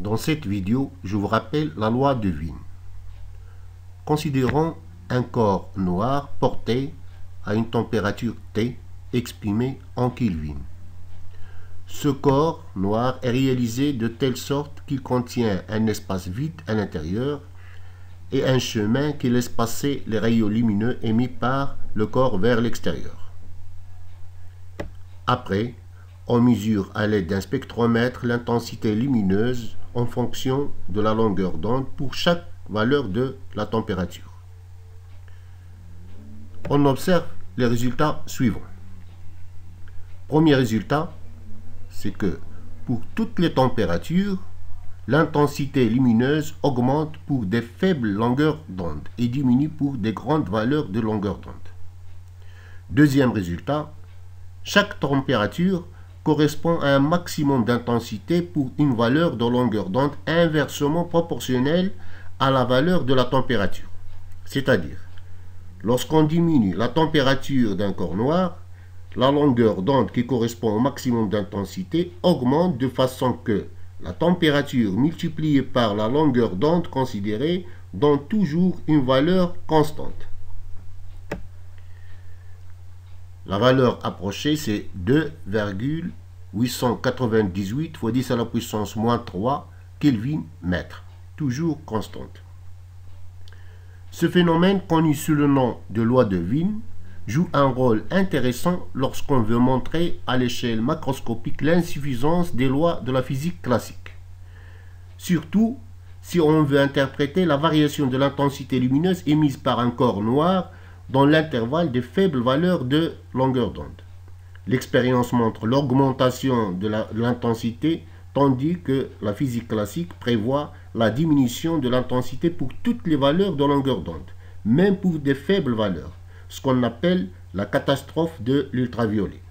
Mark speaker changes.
Speaker 1: Dans cette vidéo, je vous rappelle la loi de Wien. Considérons un corps noir porté à une température T exprimée en Kelvin. Ce corps noir est réalisé de telle sorte qu'il contient un espace vide à l'intérieur et un chemin qui laisse passer les rayons lumineux émis par le corps vers l'extérieur. Après, on mesure à l'aide d'un spectromètre l'intensité lumineuse en fonction de la longueur d'onde pour chaque valeur de la température. On observe les résultats suivants. Premier résultat, c'est que pour toutes les températures, l'intensité lumineuse augmente pour des faibles longueurs d'onde et diminue pour des grandes valeurs de longueur d'onde. Deuxième résultat, chaque température correspond à un maximum d'intensité pour une valeur de longueur d'onde inversement proportionnelle à la valeur de la température. C'est-à-dire, lorsqu'on diminue la température d'un corps noir, la longueur d'onde qui correspond au maximum d'intensité augmente de façon que la température multipliée par la longueur d'onde considérée donne toujours une valeur constante. La valeur approchée, c'est 2,898 fois 10 à la puissance moins 3 Kelvin mètre, toujours constante. Ce phénomène, connu sous le nom de loi de Wien, joue un rôle intéressant lorsqu'on veut montrer à l'échelle macroscopique l'insuffisance des lois de la physique classique. Surtout si on veut interpréter la variation de l'intensité lumineuse émise par un corps noir dans l'intervalle des faibles valeurs de longueur d'onde. L'expérience montre l'augmentation de l'intensité, tandis que la physique classique prévoit la diminution de l'intensité pour toutes les valeurs de longueur d'onde, même pour des faibles valeurs, ce qu'on appelle la catastrophe de l'ultraviolet.